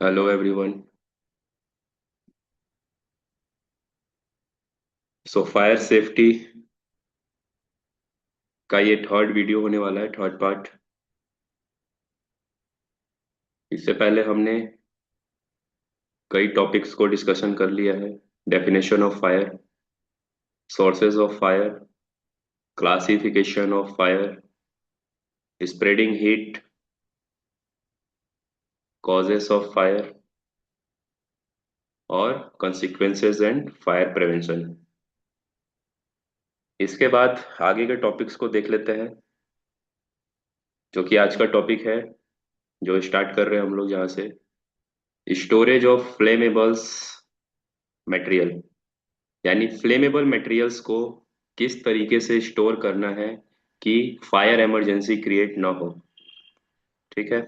Hello everyone. So fire safety का ये third video होने वाला है, थर्ड पार्ट। इससे पहले हमने कई टॉपिक्स को डिस्कशन कर लिया है। Definition of fire, sources of fire, classification of fire, spreading heat, causes of fire और consequences एंड फायर प्रिवेंशन। इसके बाद आगे के टॉपिक्स को देख लेते हैं, जो कि आज का टॉपिक है, जो स्टार्ट कर रहे हैं हम लोग जहाँ से। स्टोरेज ऑफ फ्लेमेबल्स मटेरियल, यानी फ्लेमेबल मटेरियल्स को किस तरीके से स्टोर करना है कि फायर इमरजेंसी क्रिएट ना हो। ठीक है।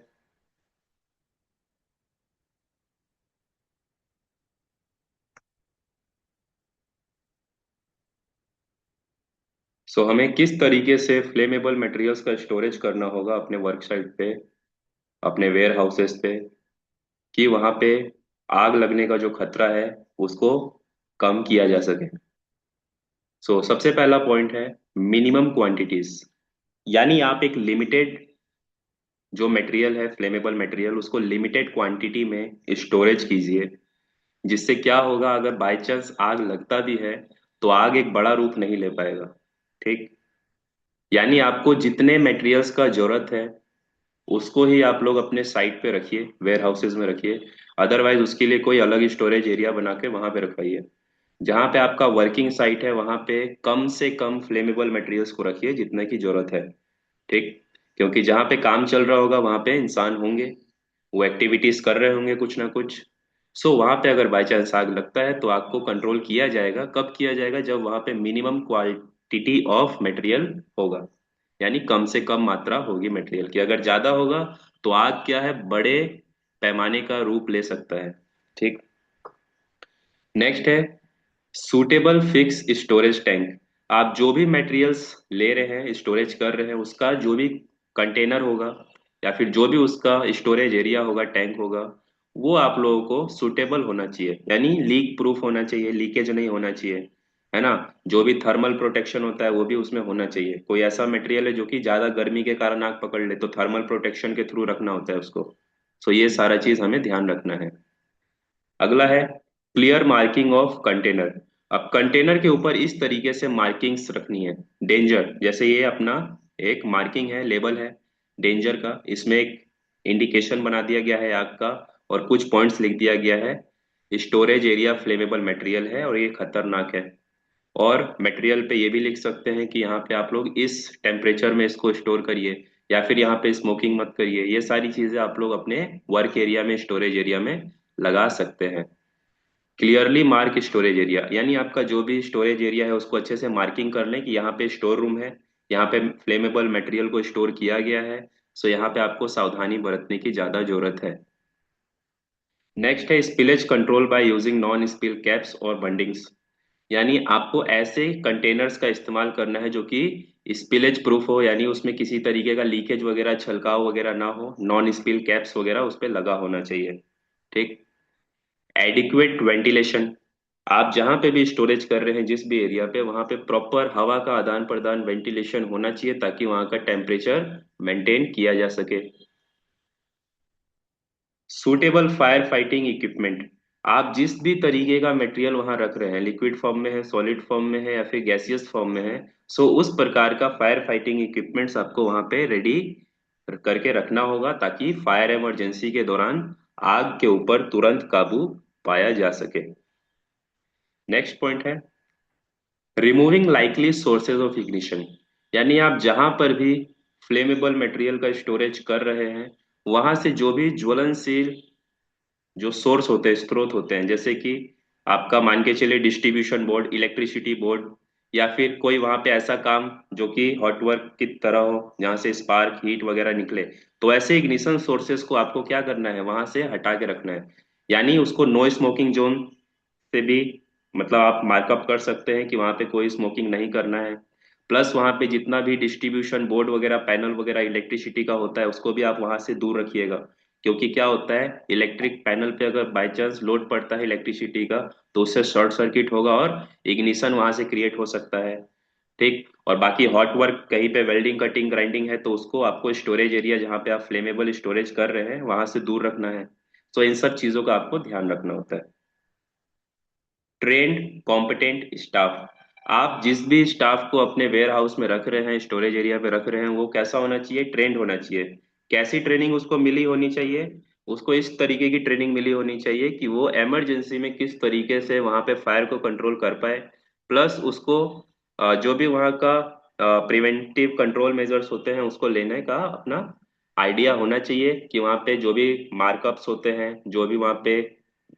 सो हमें किस तरीके से फ्लेमेबल मटेरियल्स का स्टोरेज करना होगा अपने वर्क साइट पे, अपने वेयर हाउसेस पे, कि वहां पे आग लगने का जो खतरा है उसको कम किया जा सके। सो सबसे पहला पॉइंट है मिनिमम क्वांटिटीज, यानी आप एक लिमिटेड जो मटेरियल है, फ्लेमेबल मटेरियल, उसको लिमिटेड क्वांटिटी में स्टोरेज कीजिए। जिससे क्या होगा, अगर बाय चांस आग लगता भी है तो आग एक बड़ा रूप नहीं ले पाएगा। ठीक। यानी आपको जितने मटेरियल्स का जरूरत है उसको ही आप लोग अपने साइट पे रखिए, वेयर हाउसेज में रखिए। अदरवाइज उसके लिए कोई अलग स्टोरेज एरिया बना के वहां पे रखवाइए। जहां पे आपका वर्किंग साइट है वहां पे कम से कम फ्लेमेबल मटेरियल्स को रखिए जितने की जरूरत है। ठीक। क्योंकि जहां पे काम चल रहा होगा वहां पे इंसान होंगे, वो एक्टिविटीज कर रहे होंगे कुछ ना कुछ। सो वहां पे अगर बाई चांस आग लगता है तो आग को कंट्रोल किया जाएगा। कब किया जाएगा? जब वहां पे मिनिमम क्वांटिटी ऑफ मटेरियल होगा, यानी कम से कम मात्रा होगी मटेरियल की। अगर ज्यादा होगा तो आग क्या है, बड़े पैमाने का रूप ले सकता है। ठीक। नेक्स्ट है सूटेबल फिक्स स्टोरेज टैंक। आप जो भी मटेरियल्स ले रहे हैं, स्टोरेज कर रहे हैं, उसका जो भी कंटेनर होगा या फिर जो भी उसका स्टोरेज एरिया होगा, टैंक होगा, वो आप लोगों को सूटेबल होना चाहिए, यानी लीक प्रूफ होना चाहिए, लीकेज नहीं होना चाहिए। है ना? जो भी थर्मल प्रोटेक्शन होता है वो भी उसमें होना चाहिए। कोई ऐसा मटेरियल है जो कि ज्यादा गर्मी के कारण आग पकड़ ले तो थर्मल प्रोटेक्शन के थ्रू रखना होता है उसको। सो ये सारा चीज हमें ध्यान रखना है। अगला है क्लियर मार्किंग ऑफ कंटेनर। अब कंटेनर के ऊपर इस तरीके से मार्किंग्स रखनी है। डेंजर, जैसे ये अपना एक मार्किंग है, लेबल है डेंजर का, इसमें एक इंडिकेशन बना दिया गया है आग का, और कुछ पॉइंट्स लिख दिया गया है। स्टोरेज एरिया फ्लेमेबल मटेरियल है और ये खतरनाक है। और मटेरियल पे ये भी लिख सकते हैं कि यहाँ पे आप लोग इस टेम्परेचर में इसको स्टोर करिए, या फिर यहाँ पे स्मोकिंग मत करिए। ये सारी चीजें आप लोग अपने वर्क एरिया में, स्टोरेज एरिया में लगा सकते हैं। क्लियरली मार्क स्टोरेज एरिया, यानी आपका जो भी स्टोरेज एरिया है उसको अच्छे से मार्किंग कर लें कि यहाँ पे स्टोर रूम है, यहाँ पे फ्लेमेबल मटेरियल को स्टोर किया गया है। सो यहाँ पे आपको सावधानी बरतने की ज्यादा जरूरत है। नेक्स्ट है spillage control by using non spill caps और बंडिंग्स। यानी आपको ऐसे कंटेनर्स का इस्तेमाल करना है जो कि स्पिलेज प्रूफ हो, यानी उसमें किसी तरीके का लीकेज वगैरह, छलकाव वगैरह ना हो। नॉन स्पिल कैप्स वगैरह उस पे लगा होना चाहिए। ठीक। Adequate ventilation. आप जहां पे भी स्टोरेज कर रहे हैं, जिस भी एरिया पे, वहां पे प्रॉपर हवा का आदान प्रदान, वेंटिलेशन होना चाहिए ताकि वहां का टेम्परेचर मेंटेन किया जा सके। Suitable fire fighting equipment. आप जिस भी तरीके का मटेरियल वहां रख रहे हैं, लिक्विड फॉर्म में है, सॉलिड फॉर्म में है या फिर गैसियस फॉर्म में है, सो उस प्रकार का फायर फाइटिंग इक्विपमेंट्स आपको वहां पे रेडी करके रखना होगा ताकि फायर इमरजेंसी के दौरान आग के ऊपर तुरंत काबू पाया जा सके। नेक्स्ट पॉइंट है removing likely sources of ignition. यानी आप जहां पर भी फ्लेमेबल मटेरियल का स्टोरेज कर रहे हैं वहां से जो भी ज्वलनशील जो सोर्स होते हैं, स्रोत होते हैं, जैसे कि आपका मान के चलिए डिस्ट्रीब्यूशन बोर्ड, इलेक्ट्रिसिटी बोर्ड, या फिर कोई वहां पे ऐसा काम जो कि हॉट वर्क की तरह हो जहां से स्पार्क हीट वगैरह निकले, तो ऐसे इग्निशन सोर्सेस को आपको क्या करना है, वहां से हटा के रखना है। यानी उसको नो स्मोकिंग जोन से भी मतलब आप मार्कअप कर सकते हैं कि वहां पे कोई स्मोकिंग नहीं करना है। प्लस वहां पे जितना भी डिस्ट्रीब्यूशन बोर्ड वगैरह, पैनल वगैरह इलेक्ट्रिसिटी का होता है उसको भी आप वहां से दूर रखिएगा। क्योंकि क्या होता है, इलेक्ट्रिक पैनल पे अगर बाय चांस लोड पड़ता है इलेक्ट्रिसिटी का, तो उससे शॉर्ट सर्किट होगा और इग्निशन वहां से क्रिएट हो सकता है। ठीक। और बाकी हॉट वर्क कहीं पे वेल्डिंग कटिंग ग्राइंडिंग है तो उसको आपको स्टोरेज एरिया जहाँ पे आप फ्लेमेबल स्टोरेज कर रहे हैं वहां से दूर रखना है। तो इन सब चीजों का आपको ध्यान रखना होता है। Trend competent staff. आप जिस भी स्टाफ को अपने वेयर हाउस में रख रहे हैं, स्टोरेज एरिया पे रख रहे हैं, वो कैसा होना चाहिए, ट्रेंड होना चाहिए। कैसी ट्रेनिंग उसको मिली होनी चाहिए, उसको इस तरीके की ट्रेनिंग मिली होनी चाहिए कि वो इमरजेंसी में किस तरीके से वहां पे फायर को कंट्रोल कर पाए। प्लस उसको जो भी वहाँ का प्रिवेंटिव कंट्रोल मेजर्स होते हैं उसको लेने का अपना आइडिया होना चाहिए कि वहाँ पे जो भी मार्कअप्स होते हैं, जो भी वहाँ पे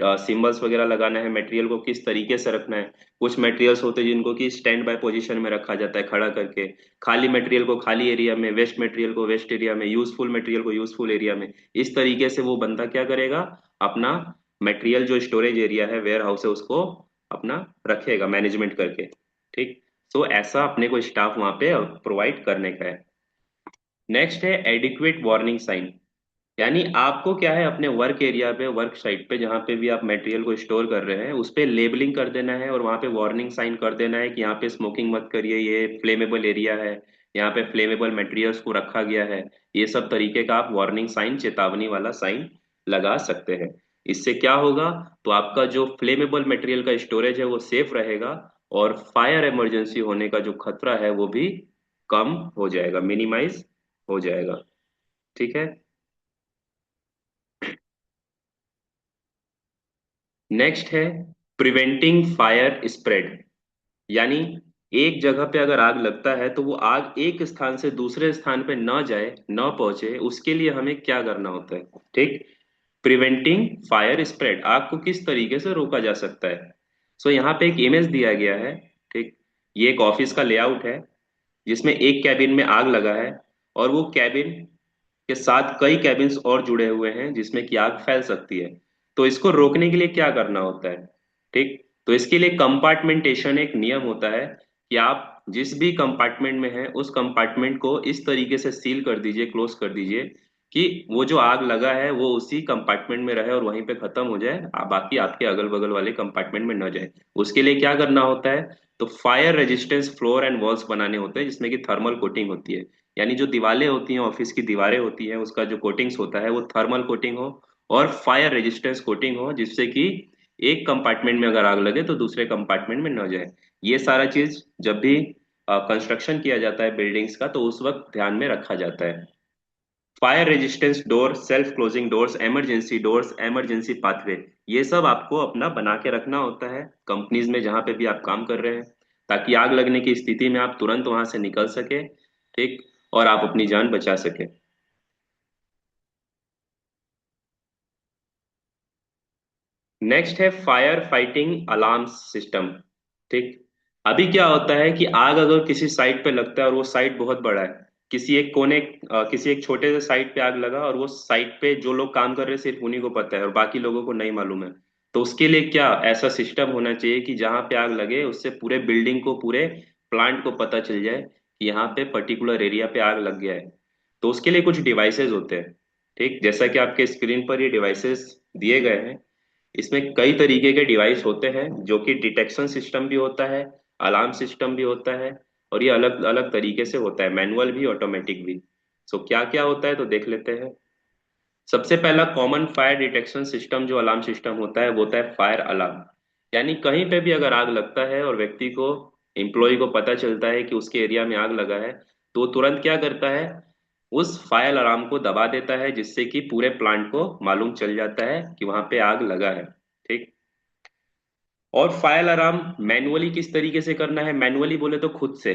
सिंबल्स वगैरह लगाना है, मटेरियल को किस तरीके से रखना है। कुछ मटेरियल्स होते हैं जिनको कि स्टैंड बाय पोजीशन में रखा जाता है खड़ा करके, खाली मटेरियल को खाली एरिया में, वेस्ट मटेरियल को वेस्ट एरिया में, यूजफुल मटेरियल को यूजफुल एरिया में। इस तरीके से वो बंदा क्या करेगा, अपना मटेरियल जो स्टोरेज एरिया है, वेयर हाउस है, उसको अपना रखेगा मैनेजमेंट करके। ठीक। तो ऐसा अपने को स्टाफ वहां पे प्रोवाइड करने का है। नेक्स्ट है एडिक्वेट वार्निंग साइन। यानी आपको क्या है, अपने वर्क एरिया पे, वर्क साइट पे, जहाँ पे भी आप मटेरियल को स्टोर कर रहे हैं उस पे लेबलिंग कर देना है और वहाँ पे वार्निंग साइन कर देना है कि यहाँ पे स्मोकिंग मत करिए, ये फ्लेमेबल एरिया है, यहाँ पे फ्लेमेबल मटेरियल्स को रखा गया है। ये सब तरीके का आप वार्निंग साइन, चेतावनी वाला साइन लगा सकते हैं। इससे क्या होगा, तो आपका जो फ्लेमेबल मटेरियल का स्टोरेज है वो सेफ रहेगा और फायर इमरजेंसी होने का जो खतरा है वो भी कम हो जाएगा, मिनिमाइज हो जाएगा। ठीक है। नेक्स्ट है प्रिवेंटिंग फायर स्प्रेड। यानी एक जगह पे अगर आग लगता है तो वो आग एक स्थान से दूसरे स्थान पे न जाए, न पहुंचे, उसके लिए हमें क्या करना होता है। ठीक। प्रिवेंटिंग फायर स्प्रेड, आग को किस तरीके से रोका जा सकता है। सो यहाँ पे एक इमेज दिया गया है। ठीक। ये एक ऑफिस का लेआउट है जिसमें एक कैबिन में आग लगा है और वो कैबिन के साथ कई कैबिन्स और जुड़े हुए हैं जिसमें कि आग फैल सकती है। तो इसको रोकने के लिए क्या करना होता है। ठीक। तो इसके लिए कंपार्टमेंटेशन एक नियम होता है कि आप जिस भी कंपार्टमेंट में हैं उस कंपार्टमेंट को इस तरीके से सील कर दीजिए, क्लोज कर दीजिए कि वो जो आग लगा है वो उसी कंपार्टमेंट में रहे और वहीं पे खत्म हो जाए, बाकी आपके अगल बगल वाले कंपार्टमेंट में न जाए। उसके लिए क्या करना होता है, तो fire resistance floor and walls बनाने होते हैं जिसमें कि थर्मल कोटिंग होती है। यानी जो दीवारें होती हैं, ऑफिस की दीवारें होती हैं, उसका जो कोटिंग्स होता है वो थर्मल कोटिंग हो और फायर रेजिस्टेंस कोटिंग हो, जिससे कि एक कंपार्टमेंट में अगर आग लगे तो दूसरे कंपार्टमेंट में न जाए। ये सारा चीज जब भी कंस्ट्रक्शन किया जाता है बिल्डिंग्स का तो उस वक्त ध्यान में रखा जाता है। Fire resistance door, self closing doors, emergency pathway, ये सब आपको अपना बना के रखना होता है कंपनीज में जहां पे भी आप काम कर रहे हैं, ताकि आग लगने की स्थिति में आप तुरंत वहां से निकल सके। ठीक। और आप अपनी जान बचा सके। नेक्स्ट है फायर फाइटिंग अलार्म सिस्टम। ठीक। अभी क्या होता है कि आग अगर किसी साइट पे लगता है और वो साइट बहुत बड़ा है, किसी एक कोने किसी एक छोटे से साइट पे आग लगा और वो साइट पे जो लोग काम कर रहे हैं सिर्फ उन्हीं को पता है और बाकी लोगों को नहीं मालूम है। तो उसके लिए क्या ऐसा सिस्टम होना चाहिए कि जहां पे आग लगे उससे पूरे बिल्डिंग को, पूरे प्लांट को पता चल जाए कि यहाँ पे पर्टिकुलर एरिया पे आग लग गया है। तो उसके लिए कुछ डिवाइसेस होते हैं। ठीक। जैसा कि आपके स्क्रीन पर ये डिवाइसेस दिए गए हैं, इसमें कई तरीके के डिवाइस होते हैं जो कि डिटेक्शन सिस्टम भी होता है, अलार्म सिस्टम भी होता है, और ये अलग अलग तरीके से होता है, मैनुअल भी ऑटोमेटिक भी। सो क्या क्या होता है तो देख लेते हैं। सबसे पहला कॉमन फायर डिटेक्शन सिस्टम जो अलार्म सिस्टम होता है वो होता है फायर अलार्म। यानी कहीं पे भी अगर आग लगता है और व्यक्ति को, एम्प्लॉय को पता चलता है कि उसके एरिया में आग लगा है, तो वो तुरंत क्या करता है, उस फायर अलार्म को दबा देता है जिससे कि पूरे प्लांट को मालूम चल जाता है कि वहां पे आग लगा है। ठीक। और फायर अलार्म मैनुअली किस तरीके से करना है, मैनुअली बोले तो खुद से,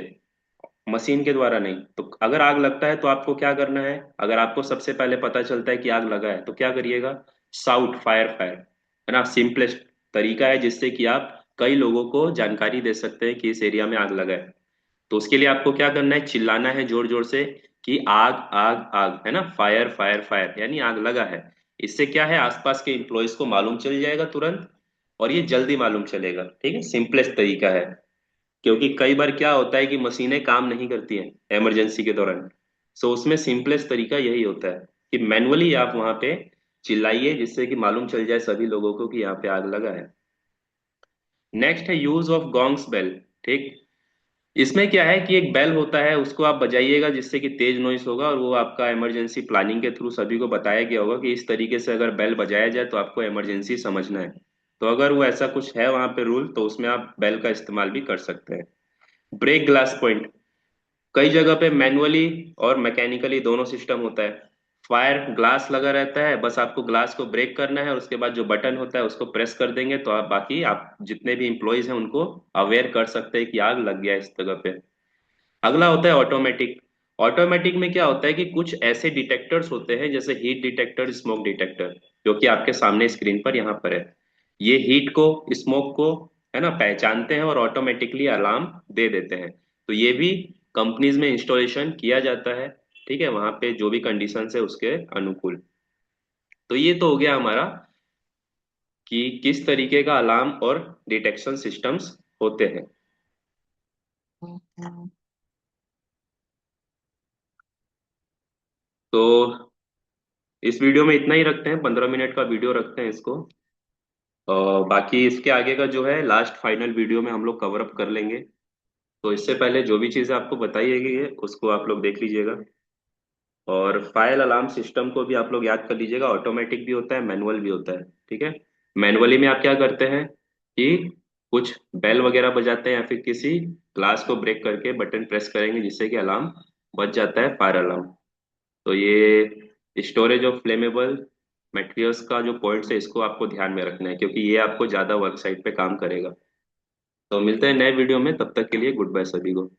मशीन के द्वारा नहीं। तो अगर आग लगता है तो आपको क्या करना है, अगर आपको सबसे पहले पता चलता है कि आग लगा है तो क्या करिएगा, साउट फायर फायर, है ना, सिंपलेस्ट तरीका है जिससे कि आप कई लोगों को जानकारी दे सकते हैं कि इस एरिया में आग लगा है। तो उसके लिए आपको क्या करना है, चिल्लाना है जोर जोर से कि आग आग आग, है ना, फायर फायर फायर, यानी आग लगा है। इससे क्या है, आसपास के इम्प्लॉयज को मालूम चल जाएगा तुरंत और ये जल्दी मालूम चलेगा। ठीक है, सिंपलेस्ट तरीका है। क्योंकि कई बार क्या होता है कि मशीनें काम नहीं करती हैं इमरजेंसी के दौरान। सो उसमें सिंपलेस्ट तरीका यही होता है कि मैनुअली आप वहां पे चिल्लाइए जिससे कि मालूम चल जाए सभी लोगों को कि यहाँ पे आग लगा है। नेक्स्ट है यूज ऑफ गॉन्ग्स बेल। ठीक। इसमें क्या है कि एक बेल होता है, उसको आप बजाइएगा जिससे कि तेज नॉइस होगा, और वो आपका इमरजेंसी प्लानिंग के थ्रू सभी को बताया गया होगा कि इस तरीके से अगर बेल बजाया जाए तो आपको इमरजेंसी समझना है। तो अगर वो ऐसा कुछ है वहां पे रूल, तो उसमें आप बेल का इस्तेमाल भी कर सकते हैं। Break glass point. कई जगह पे मैनुअली और मैकेनिकली दोनों सिस्टम होता है। फायर ग्लास लगा रहता है, बस आपको ग्लास को ब्रेक करना है और उसके बाद जो बटन होता है उसको प्रेस कर देंगे तो आप बाकी आप जितने भी इंप्लॉइज हैं उनको अवेयर कर सकते हैं कि आग लग गया इस जगह पे। अगला होता है ऑटोमेटिक। ऑटोमेटिक में क्या होता है कि कुछ ऐसे डिटेक्टर्स होते हैं जैसे हीट डिटेक्टर, स्मोक डिटेक्टर, जो कि आपके सामने स्क्रीन पर यहाँ पर है। ये हीट को, स्मोक को, है ना, पहचानते हैं और ऑटोमेटिकली अलार्म दे देते हैं। तो ये भी कंपनीज में इंस्टॉलेशन किया जाता है। ठीक है, वहां पे जो भी कंडीशंस है उसके अनुकूल। तो ये तो हो गया हमारा कि किस तरीके का अलार्म और डिटेक्शन सिस्टम्स होते हैं। तो इस वीडियो में इतना ही रखते हैं, 15 मिनट का वीडियो रखते हैं इसको। बाकी इसके आगे का जो है लास्ट फाइनल वीडियो में हम लोग कवर अप कर लेंगे। तो इससे पहले जो भी चीज़ें आपको बताई गई है उसको आप लोग देख लीजिएगा। और फायर अलार्म सिस्टम को भी आप लोग याद कर लीजिएगा, ऑटोमेटिक भी होता है, मैनुअल भी होता है। ठीक है। मैनुअली में आप क्या करते हैं कि कुछ बेल वगैरह बजाते हैं या फिर किसी ग्लास को ब्रेक करके बटन प्रेस करेंगे जिससे कि अलार्म बज जाता है, फायर अलार्म। तो ये स्टोरेज ऑफ फ्लेमेबल मटेरियल्स का जो पॉइंट्स है इसको आपको ध्यान में रखना है, क्योंकि ये आपको ज्यादा वर्क साइट पे काम करेगा। तो मिलते हैं नए वीडियो में, तब तक के लिए गुड बाय सभी को।